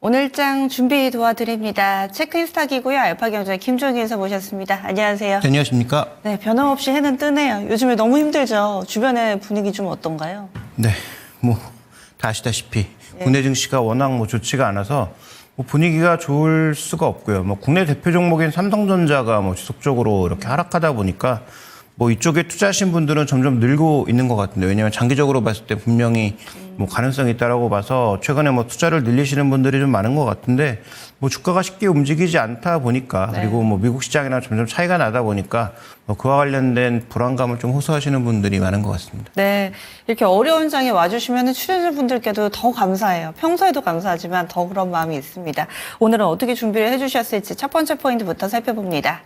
오늘장 준비 도와드립니다. 체크인스탁이고요. 알파경제 김종희 인사 모셨습니다. 안녕하세요. 안녕하십니까? 네, 변함없이 해는 뜨네요. 요즘에 너무 힘들죠. 주변의 분위기 좀 어떤가요? 네, 다 아시다시피 국내 증시가 워낙 좋지가 않아서 분위기가 좋을 수가 없고요. 국내 대표 종목인 삼성전자가 지속적으로 이렇게 하락하다 보니까 이쪽에 투자하신 분들은 점점 늘고 있는 것 같은데, 왜냐하면 장기적으로 봤을 때 분명히 가능성이 있다라고 봐서 최근에 투자를 늘리시는 분들이 좀 많은 것 같은데, 주가가 쉽게 움직이지 않다 보니까, 네. 그리고 미국 시장이랑 점점 차이가 나다 보니까 그와 관련된 불안감을 좀 호소하시는 분들이 많은 것 같습니다. 네, 이렇게 어려운 장에 와주시면 출연자분들께도 더 감사해요. 평소에도 감사하지만 더 그런 마음이 있습니다. 오늘은 어떻게 준비를 해주셨을지 첫 번째 포인트부터 살펴봅니다.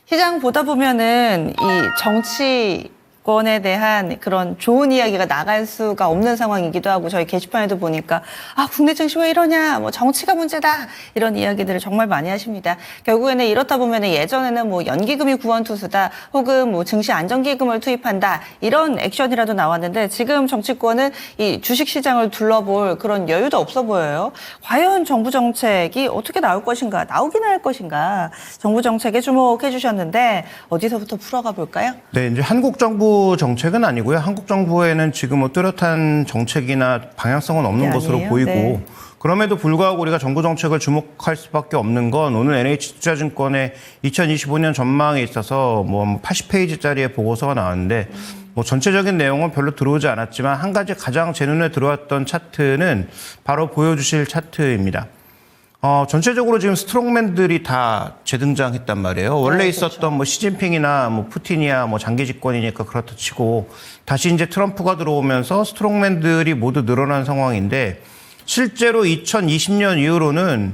시장 보다 보면은 이 정치권에 대한 그런 좋은 이야기가 나갈 수가 없는 상황이기도 하고, 저희 게시판에도 보니까 국내 증시 왜 이러냐, 정치가 문제다, 이런 이야기들을 정말 많이 하십니다. 결국에는 이렇다 보면은 예전에는 연기금이 구원투수다, 혹은 증시 안정기금을 투입한다, 이런 액션이라도 나왔는데, 지금 정치권은 이 주식시장을 둘러볼 그런 여유도 없어 보여요. 과연 정부 정책이 어떻게 나올 것인가, 나오긴 할 것인가, 정부 정책에 주목해 주셨는데 어디서부터 풀어가 볼까요? 네, 이제 한국 정부 정책은 아니고요. 한국 정부에는 지금 뚜렷한 정책이나 방향성은 없는 것으로 아니에요? 보이고, 네. 그럼에도 불구하고 우리가 정부 정책을 주목할 수밖에 없는 건 오늘 NH투자증권의 2025년 전망에 있어서 80페이지짜리의 보고서가 나왔는데, 전체적인 내용은 별로 들어오지 않았지만 한 가지 가장 제 눈에 들어왔던 차트는 바로 보여주실 차트입니다. 전체적으로 지금 스트롱맨들이 다 재등장했단 말이에요. 원래 네, 있었던 시진핑이나 푸틴이야 장기 집권이니까 그렇다 치고, 다시 이제 트럼프가 들어오면서 스트롱맨들이 모두 늘어난 상황인데, 실제로 2020년 이후로는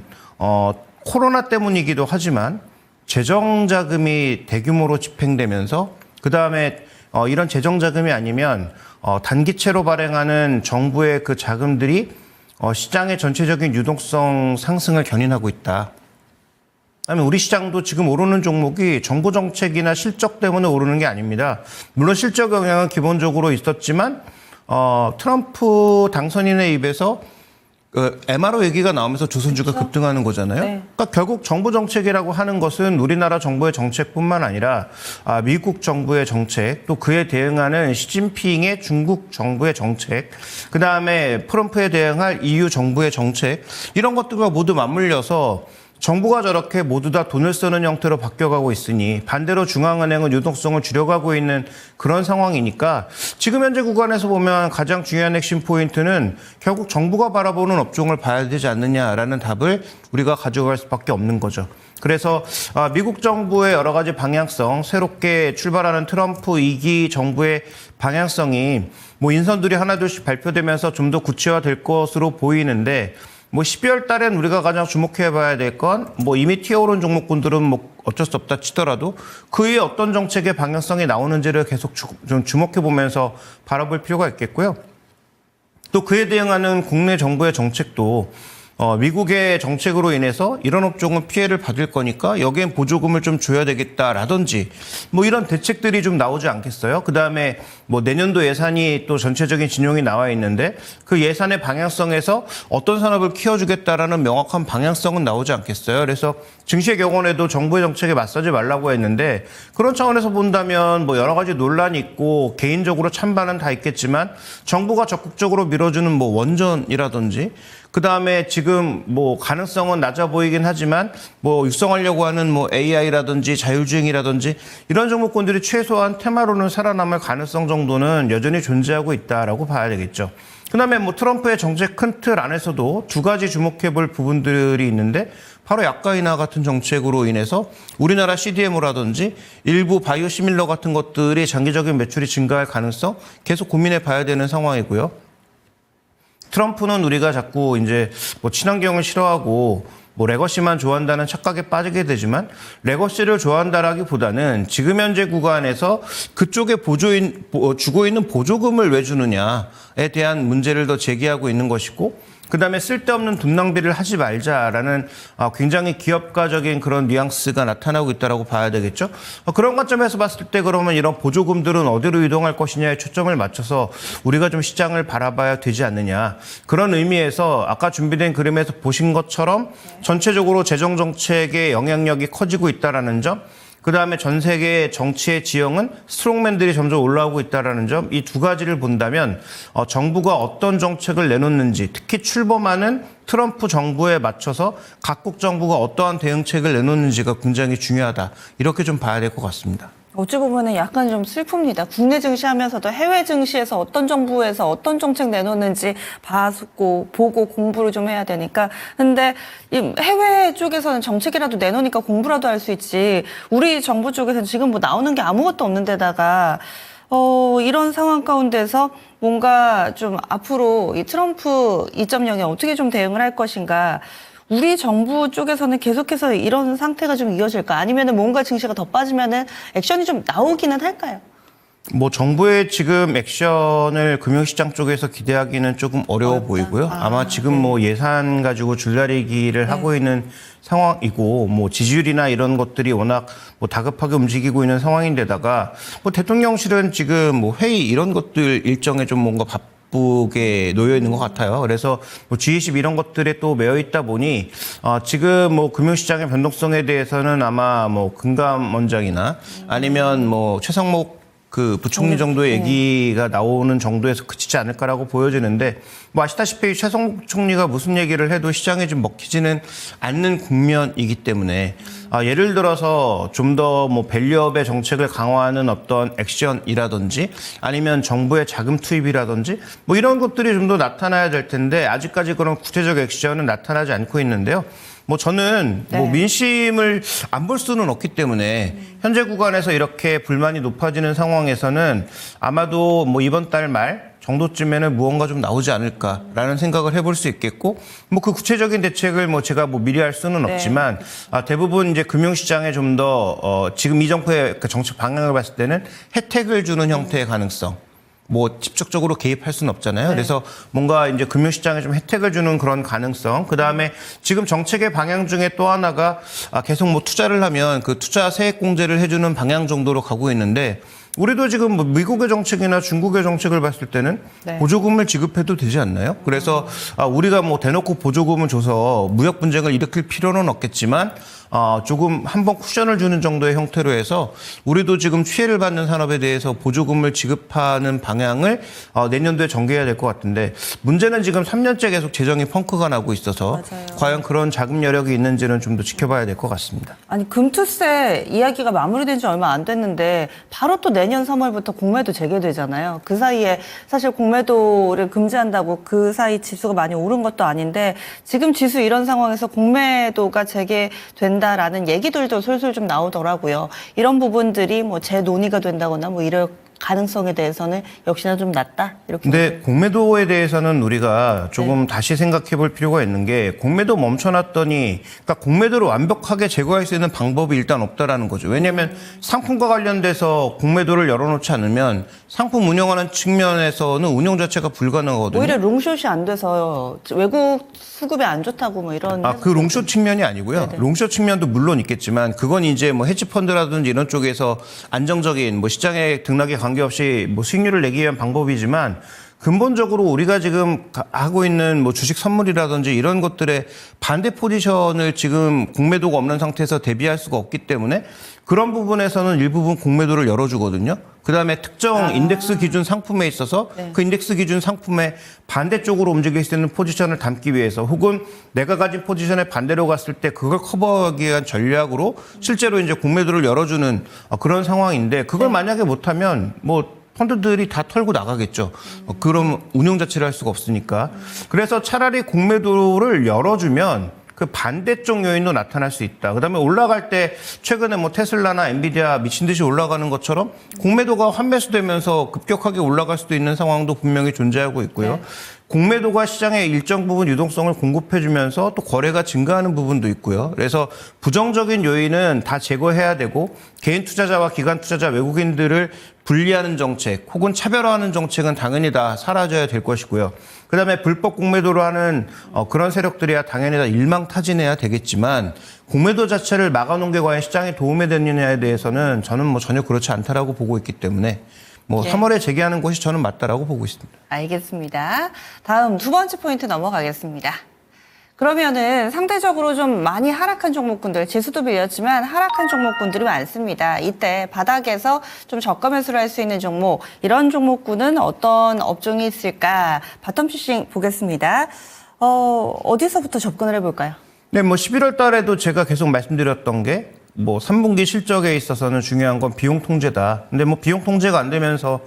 코로나 때문이기도 하지만 재정 자금이 대규모로 집행되면서, 그 다음에 이런 재정 자금이 아니면 단기채로 발행하는 정부의 그 자금들이 시장의 전체적인 유동성 상승을 견인하고 있다. 그다음에 우리 시장도 지금 오르는 종목이 정부 정책이나 실적 때문에 오르는 게 아닙니다. 물론 실적 영향은 기본적으로 있었지만 트럼프 당선인의 입에서 MRO 얘기가 나오면서 조선주가 그렇죠? 급등하는 거잖아요. 네. 그러니까 결국 정부 정책이라고 하는 것은 우리나라 정부의 정책뿐만 아니라 미국 정부의 정책, 또 그에 대응하는 시진핑의 중국 정부의 정책, 그다음에 트럼프에 대응할 EU 정부의 정책, 이런 것들과 모두 맞물려서 정부가 저렇게 모두 다 돈을 쓰는 형태로 바뀌어가고 있으니, 반대로 중앙은행은 유동성을 줄여가고 있는 그런 상황이니까, 지금 현재 구간에서 보면 가장 중요한 핵심 포인트는 결국 정부가 바라보는 업종을 봐야 되지 않느냐라는 답을 우리가 가져갈 수밖에 없는 거죠. 그래서 미국 정부의 여러 가지 방향성, 새롭게 출발하는 트럼프 2기 정부의 방향성이 인선들이 하나둘씩 발표되면서 좀 더 구체화될 것으로 보이는데, 12월 달엔 우리가 가장 주목해 봐야 될 건 이미 튀어오른 종목군들은 어쩔 수 없다 치더라도 그 위에 어떤 정책의 방향성이 나오는지를 계속 좀 주목해 보면서 바라볼 필요가 있겠고요. 또 그에 대응하는 국내 정부의 정책도 미국의 정책으로 인해서 이런 업종은 피해를 받을 거니까 여기엔 보조금을 좀 줘야 되겠다라든지 이런 대책들이 좀 나오지 않겠어요? 그다음에 내년도 예산이 또 전체적인 진용이 나와 있는데, 그 예산의 방향성에서 어떤 산업을 키워주겠다라는 명확한 방향성은 나오지 않겠어요? 그래서 증시의 경우에도 정부의 정책에 맞서지 말라고 했는데, 그런 차원에서 본다면 여러 가지 논란이 있고 개인적으로 찬반은 다 있겠지만, 정부가 적극적으로 밀어주는 원전이라든지, 그 다음에 지금 가능성은 낮아 보이긴 하지만 육성하려고 하는 AI라든지 자율주행이라든지 이런 종목군들이 최소한 테마로는 살아남을 가능성 정도는 여전히 존재하고 있다라고 봐야 되겠죠. 그 다음에 트럼프의 정책 큰 틀 안에서도 두 가지 주목해 볼 부분들이 있는데, 바로 약가 인하 같은 정책으로 인해서 우리나라 CDMO라든지 일부 바이오 시밀러 같은 것들이 장기적인 매출이 증가할 가능성 계속 고민해 봐야 되는 상황이고요. 트럼프는 우리가 자꾸 이제 친환경을 싫어하고 레거시만 좋아한다는 착각에 빠지게 되지만, 레거시를 좋아한다라기보다는 지금 현재 구간에서 그쪽에 주고 있는 보조금을 왜 주느냐에 대한 문제를 더 제기하고 있는 것이고, 그다음에 쓸데없는 돈 낭비를 하지 말자라는 굉장히 기업가적인 그런 뉘앙스가 나타나고 있다라고 봐야 되겠죠. 그런 관점에서 봤을 때 그러면 이런 보조금들은 어디로 이동할 것이냐에 초점을 맞춰서 우리가 좀 시장을 바라봐야 되지 않느냐. 그런 의미에서 아까 준비된 그림에서 보신 것처럼 전체적으로 재정 정책의 영향력이 커지고 있다라는 점, 그다음에 전 세계 정치의 지형은 스트롱맨들이 점점 올라오고 있다는 점, 이 두 가지를 본다면 정부가 어떤 정책을 내놓는지, 특히 출범하는 트럼프 정부에 맞춰서 각국 정부가 어떠한 대응책을 내놓는지가 굉장히 중요하다. 이렇게 좀 봐야 될 것 같습니다. 어찌 보면은 약간 좀 슬픕니다. 국내 증시하면서도 해외 증시에서 어떤 정부에서 어떤 정책 내놓는지 보고 공부를 좀 해야 되니까. 근데 이 해외 쪽에서는 정책이라도 내놓으니까 공부라도 할 수 있지. 우리 정부 쪽에서는 지금 뭐 나오는 게 아무것도 없는 데다가 이런 상황 가운데서 뭔가 좀 앞으로 이 트럼프 2.0에 어떻게 좀 대응을 할 것인가. 우리 정부 쪽에서는 계속해서 이런 상태가 좀 이어질까? 아니면은 뭔가 증시가 더 빠지면은 액션이 좀 나오기는 할까요? 뭐 정부의 지금 액션을 금융시장 쪽에서 기대하기는 조금 어려워 보이고요. 아마 지금 뭐 예산 가지고 줄다리기를 하고 있는 상황이고, 뭐 지지율이나 이런 것들이 워낙 뭐 다급하게 움직이고 있는 상황인데다가 뭐 대통령실은 지금 뭐 회의 이런 것들 일정에 좀 뭔가 바쁘게 놓여 있는 것 같아요. 그래서 뭐 G20 이런 것들에 또 매여 있다 보니 지금 뭐 금융시장의 변동성에 대해서는 아마 뭐 금감 원장이나 아니면 뭐 최상목 그 부총리 정도의 얘기가 나오는 정도에서 그치지 않을까라고 보여지는데, 뭐 아시다시피 최상목 총리가 무슨 얘기를 해도 시장에 좀 먹히지는 않는 국면이기 때문에 예를 들어서 좀 더 뭐 밸류업의 정책을 강화하는 어떤 액션이라든지 아니면 정부의 자금 투입이라든지 뭐 이런 것들이 좀 더 나타나야 될 텐데 아직까지 그런 구체적 액션은 나타나지 않고 있는데요. 뭐 저는 뭐 민심을 안 볼 수는 없기 때문에 현재 구간에서 이렇게 불만이 높아지는 상황에서는 아마도 뭐 이번 달 말 정도쯤에는 무언가 좀 나오지 않을까라는 생각을 해볼 수 있겠고, 뭐 그 구체적인 대책을 뭐 제가 뭐 미리 할 수는 없지만 대부분 이제 금융시장에 좀 더 지금 이 정부의 그 정책 방향을 봤을 때는 혜택을 주는 형태의 가능성. 뭐 직접적으로 개입할 수는 없잖아요. 그래서 뭔가 이제 금융시장에 좀 혜택을 주는 그런 가능성. 그 다음에 지금 정책의 방향 중에 또 하나가 계속 뭐 투자를 하면 그 투자 세액 공제를 해주는 방향 정도로 가고 있는데, 우리도 지금 뭐 미국의 정책이나 중국의 정책을 봤을 때는 보조금을 지급해도 되지 않나요? 그래서 우리가 뭐 대놓고 보조금을 줘서 무역 분쟁을 일으킬 필요는 없겠지만 조금 한번 쿠션을 주는 정도의 형태로 해서 우리도 지금 피해를 받는 산업에 대해서 보조금을 지급하는 방향을 내년도에 전개해야 될 것 같은데, 문제는 지금 3년째 계속 재정이 펑크가 나고 있어서 과연 그런 자금 여력이 있는지는 좀 더 지켜봐야 될 것 같습니다. 아니, 금투세 이야기가 마무리된 지 얼마 안 됐는데 바로 또 내년 3월부터 공매도 재개되잖아요. 그 사이에 사실 공매도를 금지한다고 그 사이 지수가 많이 오른 것도 아닌데 지금 지수 이런 상황에서 공매도가 재개된다라는 얘기들도 솔솔 좀 나오더라고요. 이런 부분들이 뭐 재논의가 된다거나 뭐 이럴 가능성에 대해서는 역시나 좀 낮다 이렇게. 근데 공매도에 대해서는 우리가 조금 다시 생각해 볼 필요가 있는 게, 공매도 멈춰놨더니 그러니까 공매도를 완벽하게 제거할 수 있는 방법이 일단 없다라는 거죠. 왜냐하면 상품과 관련돼서 공매도를 열어놓지 않으면 상품 운영하는 측면에서는 운영 자체가 불가능하거든요. 오히려 롱숏이 안 돼서 외국 수급이 안 좋다고 뭐 이런. 그 롱숏 측면이 아니고요. 롱숏 측면도 물론 있겠지만 그건 이제 뭐 헤지펀드라든지 이런 쪽에서 안정적인 뭐 시장의 등락에 관계없이 뭐 수익률을 내기 위한 방법이지만, 근본적으로 우리가 지금 하고 있는 뭐 주식 선물이라든지 이런 것들의 반대 포지션을 지금 공매도가 없는 상태에서 대비할 수가 없기 때문에 그런 부분에서는 일부분 공매도를 열어주거든요. 그다음에 특정 인덱스 기준 상품에 있어서 그 인덱스 기준 상품의 반대쪽으로 움직일 수 있는 포지션을 담기 위해서, 혹은 내가 가진 포지션에 반대로 갔을 때 그걸 커버하기 위한 전략으로 실제로 이제 공매도를 열어주는 그런 상황인데, 그걸 만약에 못하면 뭐 펀드들이 다 털고 나가겠죠. 그럼 운용 자체를 할 수가 없으니까. 그래서 차라리 공매도를 열어주면 그 반대쪽 요인도 나타날 수 있다. 그다음에 올라갈 때 최근에 뭐 테슬라나 엔비디아 미친 듯이 올라가는 것처럼 공매도가 환매수되면서 급격하게 올라갈 수도 있는 상황도 분명히 존재하고 있고요. 공매도가 시장에 일정 부분 유동성을 공급해주면서 또 거래가 증가하는 부분도 있고요. 그래서 부정적인 요인은 다 제거해야 되고, 개인 투자자와 기관 투자자, 외국인들을 분리하는 정책 혹은 차별화하는 정책은 당연히 다 사라져야 될 것이고요. 그다음에 불법 공매도로 하는 그런 세력들이야 당연히 다 일망타진해야 되겠지만 공매도 자체를 막아놓은 게 과연 시장에 도움이 되느냐에 대해서는 저는 뭐 전혀 그렇지 않다라고 보고 있기 때문에 뭐 예. 3월에 제기하는 것이 저는 맞다라고 보고 있습니다. 알겠습니다. 다음 두 번째 포인트 넘어가겠습니다. 그러면은 상대적으로 좀 많이 하락한 종목군들, 지수도 밀렸지만 하락한 종목군들이 많습니다. 이때 바닥에서 좀 저가 매수를 할 수 있는 종목, 이런 종목군은 어떤 업종이 있을까? 바텀 피싱 보겠습니다. 어디서부터 접근을 해볼까요? 네, 뭐 11월 달에도 제가 계속 말씀드렸던 게 뭐 3분기 실적에 있어서는 중요한 건 비용 통제다. 근데 뭐 비용 통제가 안 되면서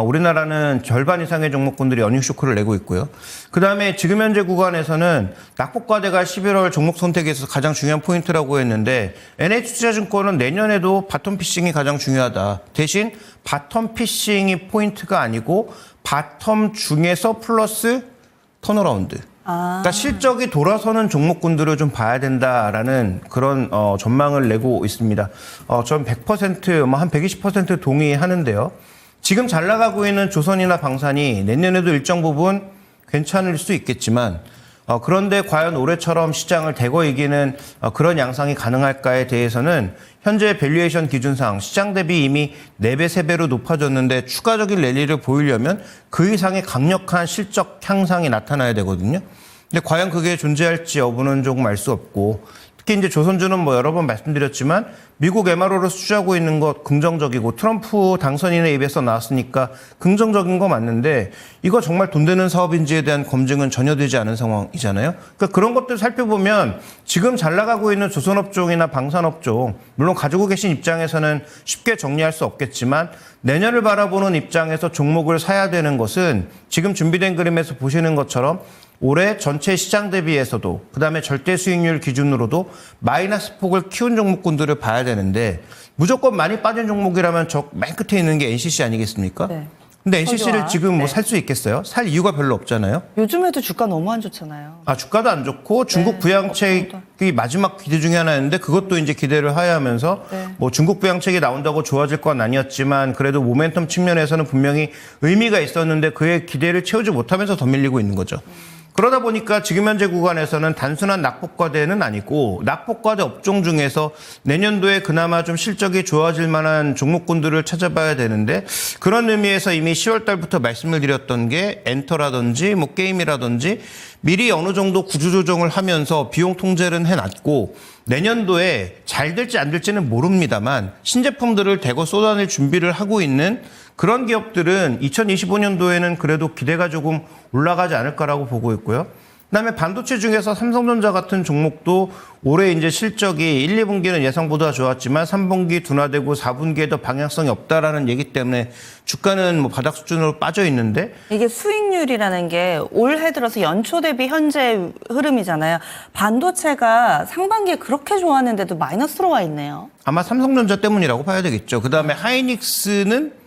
우리나라는 절반 이상의 종목군들이 어닝 쇼크를 내고 있고요. 그다음에 지금 현재 구간에서는 낙폭과대가 11월 종목 선택에서 가장 중요한 포인트라고 했는데 NH투자증권은 내년에도 바텀 피싱이 가장 중요하다. 대신 바텀 피싱이 포인트가 아니고 바텀 중에서 플러스 턴어라운드. 그러니까 실적이 돌아서는 종목군들을 좀 봐야 된다라는 그런 전망을 내고 있습니다. 전 100%, 뭐 한 120% 동의하는데요. 지금 잘 나가고 있는 조선이나 방산이 내년에도 일정 부분 괜찮을 수 있겠지만 그런데 과연 올해처럼 시장을 대거 이기는 그런 양상이 가능할까에 대해서는 현재 밸류에이션 기준상 시장 대비 이미 4배, 3배로 높아졌는데 추가적인 랠리를 보이려면 그 이상의 강력한 실적 향상이 나타나야 되거든요. 근데 과연 그게 존재할지 여부는 조금 알 수 없고 특히 이제 조선주는 뭐 여러 번 말씀드렸지만 미국 MRO로 수주하고 있는 것 긍정적이고 트럼프 당선인의 입에서 나왔으니까 긍정적인 거 맞는데 이거 정말 돈 되는 사업인지에 대한 검증은 전혀 되지 않은 상황이잖아요. 그러니까 그런 것들 살펴보면 지금 잘 나가고 있는 조선업종이나 방산업종 물론 가지고 계신 입장에서는 쉽게 정리할 수 없겠지만 내년을 바라보는 입장에서 종목을 사야 되는 것은 지금 준비된 그림에서 보시는 것처럼 올해 전체 시장 대비해서도 그다음에 절대 수익률 기준으로도 마이너스 폭을 키운 종목군들을 봐야 되는데 무조건 많이 빠진 종목이라면 저 맨 끝에 있는 게 NCC 아니겠습니까? 네. 근데 NCC를 좋아. 지금 뭐 네. 살 수 있겠어요? 살 이유가 별로 없잖아요. 요즘에도 주가 너무 안 좋잖아요. 주가도 안 좋고 중국 부양책이 마지막 기대 중에 하나였는데 그것도 이제 기대를 하야하면서 네. 뭐 중국 부양책이 나온다고 좋아질 건 아니었지만 그래도 모멘텀 측면에서는 분명히 의미가 있었는데 그의 기대를 채우지 못하면서 더 밀리고 있는 거죠. 그러다 보니까 지금 현재 구간에서는 단순한 낙폭과대는 아니고 낙폭과대 업종 중에서 내년도에 그나마 좀 실적이 좋아질 만한 종목군들을 찾아봐야 되는데 그런 의미에서 이미 10월 달부터 말씀을 드렸던 게 엔터라든지 뭐 게임이라든지 미리 어느 정도 구조조정을 하면서 비용 통제를 해놨고 내년도에 잘 될지 안 될지는 모릅니다만 신제품들을 대거 쏟아낼 준비를 하고 있는 그런 기업들은 2025년도에는 그래도 기대가 조금 올라가지 않을까라고 보고 있고요. 그다음에 반도체 중에서 삼성전자 같은 종목도 올해 이제 실적이 1, 2분기는 예상보다 좋았지만 3분기 둔화되고 4분기에도 방향성이 없다라는 얘기 때문에 주가는 뭐 바닥 수준으로 빠져 있는데 이게 수익률이라는 게 올해 들어서 연초 대비 현재 흐름이잖아요. 반도체가 상반기에 그렇게 좋았는데도 마이너스로 와 있네요. 아마 삼성전자 때문이라고 봐야 되겠죠. 그다음에 하이닉스는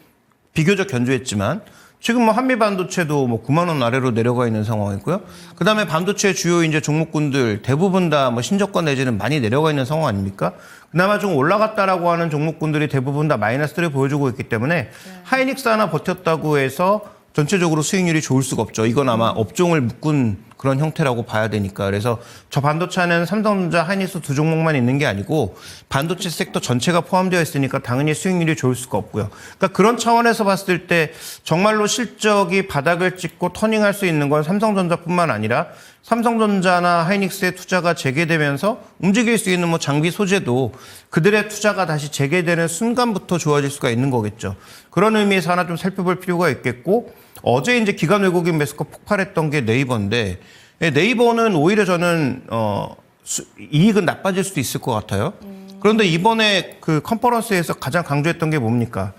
비교적 견조했지만 지금 뭐 한미 반도체도 뭐 9만 원 아래로 내려가 있는 상황이고요. 그다음에 반도체 주요 이제 종목군들 대부분 다 뭐 신저가 내지는 많이 내려가 있는 상황 아닙니까? 그나마 좀 올라갔다라고 하는 종목군들이 대부분 다 마이너스를 보여주고 있기 때문에 하이닉스 하나 버텼다고 해서 전체적으로 수익률이 좋을 수가 없죠. 이건 아마 업종을 묶은 그런 형태라고 봐야 되니까. 그래서 저 반도체는 삼성전자, 하이닉스 두 종목만 있는 게 아니고 반도체 섹터 전체가 포함되어 있으니까 당연히 수익률이 좋을 수가 없고요. 그러니까 그런 차원에서 봤을 때 정말로 실적이 바닥을 찍고 터닝할 수 있는 건 삼성전자뿐만 아니라 삼성전자나 하이닉스의 투자가 재개되면서 움직일 수 있는 뭐 장비 소재도 그들의 투자가 다시 재개되는 순간부터 좋아질 수가 있는 거겠죠. 그런 의미에서 하나 좀 살펴볼 필요가 있겠고 어제 이제 기관 외국인 매수가 폭발했던 게 네이버인데 네이버는 오히려 저는 이익은 나빠질 수도 있을 것 같아요. 그런데 이번에 그 컨퍼런스에서 가장 강조했던 게 뭡니까?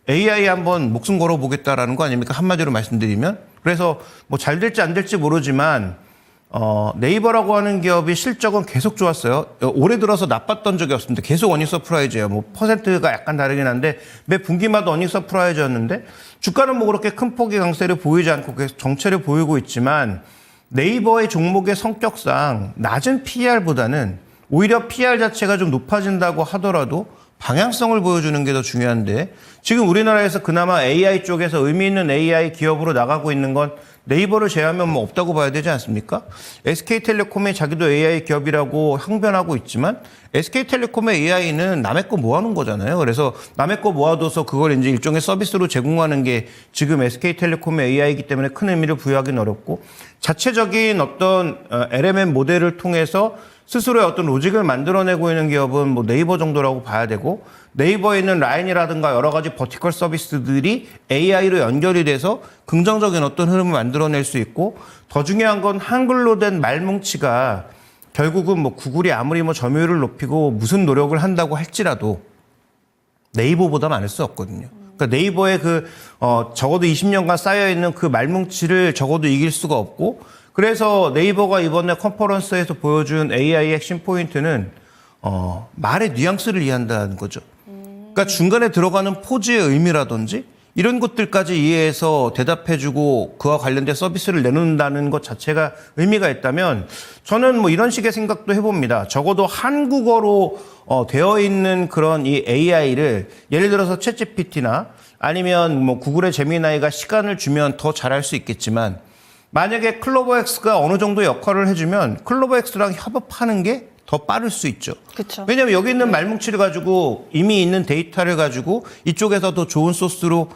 AI 한번 목숨 걸어보겠다라는 거 아닙니까? 한마디로 말씀드리면. 그래서 뭐 잘 될지 안 될지 모르지만 네이버라고 하는 기업이 실적은 계속 좋았어요. 올해 들어서 나빴던 적이 없습니다. 계속 어닝 서프라이즈예요. 뭐 퍼센트가 약간 다르긴 한데 매 분기마다 어닝 서프라이즈였는데 주가는 뭐 그렇게 큰 폭의 강세를 보이지 않고 계속 정체를 보이고 있지만 네이버의 종목의 성격상 낮은 PER보다는 오히려 PER 자체가 좀 높아진다고 하더라도 방향성을 보여주는 게 더 중요한데 지금 우리나라에서 그나마 AI 쪽에서 의미 있는 AI 기업으로 나가고 있는 건 네이버를 제외하면 뭐 없다고 봐야 되지 않습니까? SK텔레콤이 자기도 AI 기업이라고 항변하고 있지만 SK텔레콤의 AI는 남의 거 모아놓은 거잖아요. 그래서 남의 거 모아둬서 그걸 이제 일종의 서비스로 제공하는 게 지금 SK텔레콤의 AI이기 때문에 큰 의미를 부여하기는 어렵고 자체적인 어떤 LMM 모델을 통해서 스스로의 어떤 로직을 만들어내고 있는 기업은 뭐 네이버 정도라고 봐야 되고 네이버에 있는 라인이라든가 여러 가지 버티컬 서비스들이 AI로 연결이 돼서 긍정적인 어떤 흐름을 만들어낼 수 있고 더 중요한 건 한글로 된 말뭉치가 결국은 뭐 구글이 아무리 뭐 점유율을 높이고 무슨 노력을 한다고 할지라도 네이버보다 많을 수 없거든요. 그러니까 네이버의 적어도 20년간 쌓여있는 그 말뭉치를 적어도 이길 수가 없고 그래서 네이버가 이번에 컨퍼런스에서 보여준 AI 핵심 포인트는 말의 뉘앙스를 이해한다는 거죠. 그러니까 중간에 들어가는 포즈의 의미라든지 이런 것들까지 이해해서 대답해주고 그와 관련된 서비스를 내놓는다는 것 자체가 의미가 있다면 저는 뭐 이런 식의 생각도 해봅니다. 적어도 한국어로 되어 있는 그런 이 AI를 예를 들어서 챗GPT나 아니면 뭐 구글의 제미나이가 시간을 주면 더 잘할 수 있겠지만 만약에 클로버엑스가 어느 정도 역할을 해주면 클로버엑스랑 협업하는 게 더 빠를 수 있죠. 그쵸. 왜냐하면 여기 있는 말뭉치를 가지고 이미 있는 데이터를 가지고 이쪽에서 더 좋은 소스로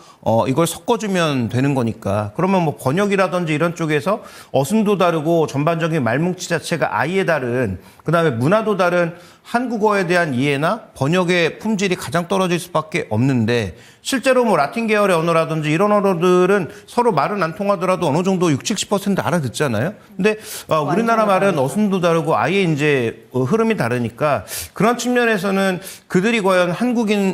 이걸 섞어주면 되는 거니까. 그러면 뭐 번역이라든지 이런 쪽에서 어순도 다르고 전반적인 말뭉치 자체가 아예 다른 그다음에 문화도 다른 한국어에 대한 이해나 번역의 품질이 가장 떨어질 수밖에 없는데 실제로 뭐 라틴 계열의 언어라든지 이런 언어들은 서로 말은 안 통하더라도 어느 정도 60-70% 알아듣잖아요. 근데 우리나라 말은 어순도 다르고 아예 이제 흐름이 다르니까 그런 측면에서는 그들이 과연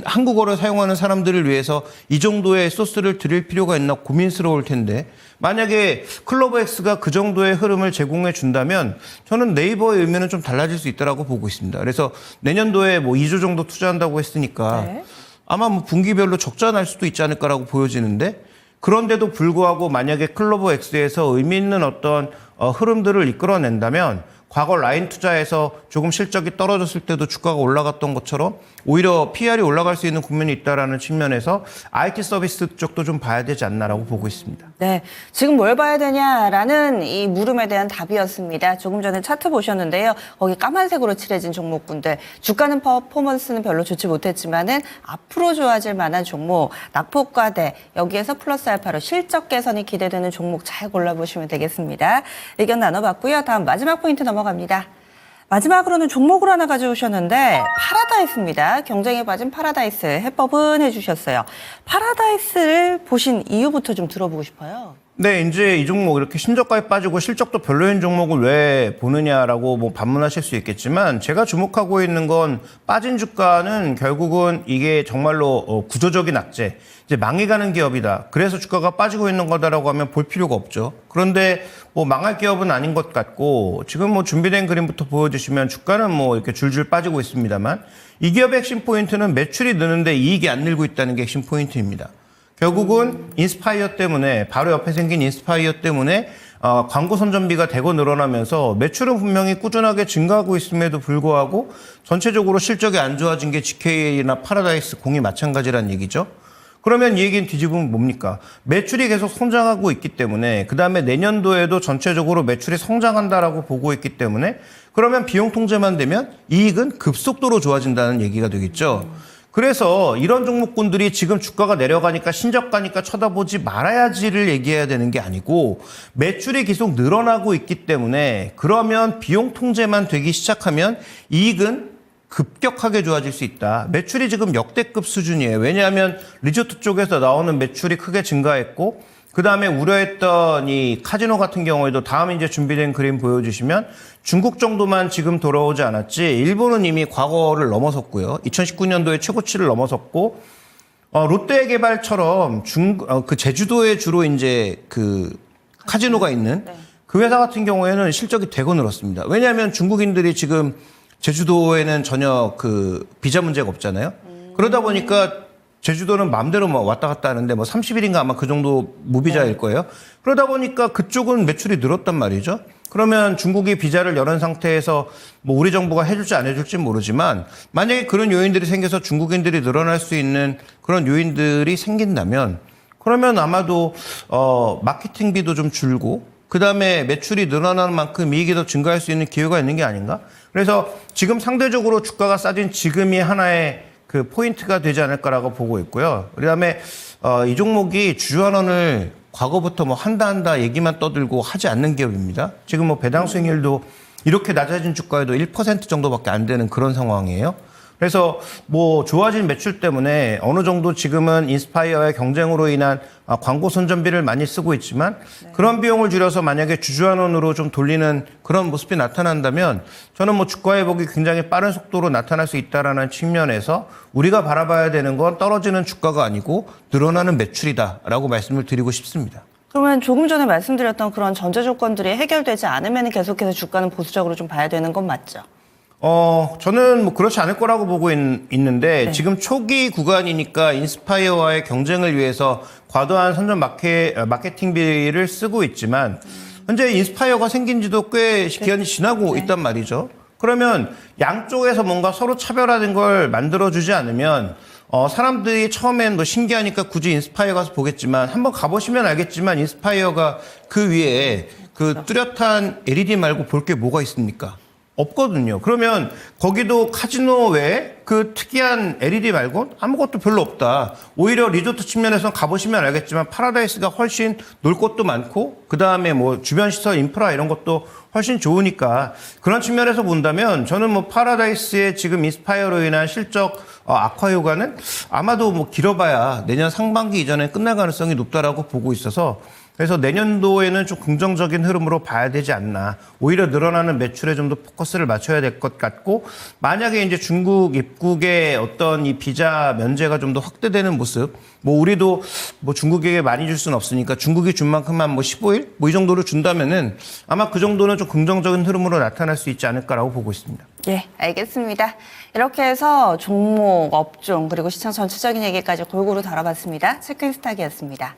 한국어를 사용하는 사람들을 위해서 이 정도의 소스를 드릴 필요가 있나 고민스러울 텐데 만약에 클로버엑스가 그 정도의 흐름을 제공해 준다면 저는 네이버의 의미는 좀 달라질 수 있다라고 보고 있습니다. 그래서 내년도에 뭐 2조 정도 투자한다고 했으니까 네. 아마 뭐 분기별로 적자 날 수도 있지 않을까라고 보여지는데 그런데도 불구하고 만약에 클로버엑스에서 의미 있는 어떤 흐름들을 이끌어낸다면 과거 라인 투자에서 조금 실적이 떨어졌을 때도 주가가 올라갔던 것처럼 오히려 PR이 올라갈 수 있는 국면이 있다라는 측면에서 IT 서비스 쪽도 좀 봐야 되지 않나라고 보고 있습니다. 네, 지금 뭘 봐야 되냐라는 이 물음에 대한 답이었습니다. 조금 전에 차트 보셨는데요. 거기 까만색으로 칠해진 종목군들 주가는 퍼포먼스는 별로 좋지 못했지만은 앞으로 좋아질 만한 종목 낙폭과대 여기에서 플러스 알파로 실적 개선이 기대되는 종목 잘 골라보시면 되겠습니다. 의견 나눠봤고요. 다음 마지막 포인트 넘어갑니다. 마지막으로는 종목을 하나 가져오셨는데 파라다이스입니다. 경쟁에 빠진 파라다이스 해법은 해주셨어요. 파라다이스를 보신 이유부터 좀 들어보고 싶어요. 네, 이제 이 종목 이렇게 신저가에 빠지고 실적도 별로인 종목을 왜 보느냐라고 뭐 반문하실 수 있겠지만 제가 주목하고 있는 건 빠진 주가는 결국은 이게 정말로 구조적인 악재, 이제 망해가는 기업이다. 그래서 주가가 빠지고 있는 거다라고 하면 볼 필요가 없죠. 그런데 뭐 망할 기업은 아닌 것 같고 지금 뭐 준비된 그림부터 보여주시면 주가는 뭐 이렇게 줄줄 빠지고 있습니다만 이 기업의 핵심 포인트는 매출이 느는데 이익이 안 늘고 있다는 게 핵심 포인트입니다. 결국은 인스파이어 때문에 바로 옆에 생긴 인스파이어 때문에 광고 선전비가 대거 늘어나면서 매출은 분명히 꾸준하게 증가하고 있음에도 불구하고 전체적으로 실적이 안 좋아진 게 GKA나 파라다이스 공이 마찬가지란 얘기죠. 그러면 이 얘기는 뒤집으면 뭡니까? 매출이 계속 성장하고 있기 때문에 그다음에 내년도에도 전체적으로 매출이 성장한다라고 보고 있기 때문에 그러면 비용 통제만 되면 이익은 급속도로 좋아진다는 얘기가 되겠죠. 그래서 이런 종목군들이 지금 주가가 내려가니까 신저가니까 쳐다보지 말아야지를 얘기해야 되는 게 아니고 매출이 계속 늘어나고 있기 때문에 그러면 비용 통제만 되기 시작하면 이익은 급격하게 좋아질 수 있다. 매출이 지금 역대급 수준이에요. 왜냐하면 리조트 쪽에서 나오는 매출이 크게 증가했고 그다음에 우려했던 이 카지노 같은 경우에도 다음 이제 준비된 그림 보여주시면 중국 정도만 지금 돌아오지 않았지 일본은 이미 과거를 넘어섰고요. 2019년도에 최고치를 넘어섰고 롯데개발처럼 그 제주도에 주로 이제 그 카지노가 있는 그 회사 같은 경우에는 실적이 대거 늘었습니다. 왜냐하면 중국인들이 지금 제주도에는 전혀 그 비자 문제가 없잖아요. 그러다 보니까 제주도는 마음대로 뭐 왔다 갔다 하는데 뭐 30일인가 아마 그 정도 무비자일 거예요. 그러다 보니까 그쪽은 매출이 늘었단 말이죠. 그러면 중국이 비자를 열은 상태에서 뭐 우리 정부가 해줄지 안 해줄지 모르지만 만약에 그런 요인들이 생겨서 중국인들이 늘어날 수 있는 그런 요인들이 생긴다면 그러면 아마도 마케팅비도 좀 줄고 그다음에 매출이 늘어나는 만큼 이익이 더 증가할 수 있는 기회가 있는 게 아닌가? 그래서 지금 상대적으로 주가가 싸진 지금이 하나의 그 포인트가 되지 않을까라고 보고 있고요. 그다음에 이 종목이 주주환원을 과거부터 뭐 한다 얘기만 떠들고 하지 않는 기업입니다. 지금 뭐 배당 수익률도 이렇게 낮아진 주가에도 1% 정도밖에 안 되는 그런 상황이에요. 그래서 뭐 좋아진 매출 때문에 어느 정도 지금은 인스파이어의 경쟁으로 인한 광고 선전비를 많이 쓰고 있지만 그런 비용을 줄여서 만약에 주주환원으로 좀 돌리는 그런 모습이 나타난다면 저는 뭐 주가 회복이 굉장히 빠른 속도로 나타날 수 있다라는 측면에서 우리가 바라봐야 되는 건 떨어지는 주가가 아니고 늘어나는 매출이다라고 말씀을 드리고 싶습니다. 그러면 조금 전에 말씀드렸던 그런 전제 조건들이 해결되지 않으면 계속해서 주가는 보수적으로 좀 봐야 되는 건 맞죠? 저는 뭐 그렇지 않을 거라고 보고 있는데 지금 초기 구간이니까 인스파이어와의 경쟁을 위해서 과도한 선전 마케팅비를 쓰고 있지만 현재 인스파이어가 생긴 지도 꽤 기간이 지나고 있단 말이죠. 그러면 양쪽에서 뭔가 서로 차별화된 걸 만들어주지 않으면 사람들이 처음엔 뭐 신기하니까 굳이 인스파이어 가서 보겠지만 한번 가보시면 알겠지만 인스파이어가 그 위에 그 뚜렷한 LED 말고 볼 게 뭐가 있습니까? 없거든요. 그러면 거기도 카지노 외에 그 특이한 LED 말고 아무것도 별로 없다. 오히려 리조트 측면에서는 가보시면 알겠지만 파라다이스가 훨씬 놀 곳도 많고 그다음에 뭐 주변 시설 인프라 이런 것도 훨씬 좋으니까 그런 측면에서 본다면 저는 뭐 파라다이스의 지금 인스파이어로 인한 실적 악화 효과는 아마도 뭐 길어봐야 내년 상반기 이전에 끝날 가능성이 높다라고 보고 있어서 그래서 내년도에는 좀 긍정적인 흐름으로 봐야 되지 않나. 오히려 늘어나는 매출에 좀 더 포커스를 맞춰야 될 것 같고, 만약에 이제 중국 입국의 어떤 이 비자 면제가 좀 더 확대되는 모습, 뭐 우리도 뭐 중국에게 많이 줄 수는 없으니까 중국이 준 만큼만 뭐 15일? 뭐 이 정도로 준다면은 아마 그 정도는 좀 긍정적인 흐름으로 나타날 수 있지 않을까라고 보고 있습니다. 예, 알겠습니다. 이렇게 해서 종목, 업종, 그리고 시장 전체적인 얘기까지 골고루 다뤄봤습니다. 체크인스탁이었습니다.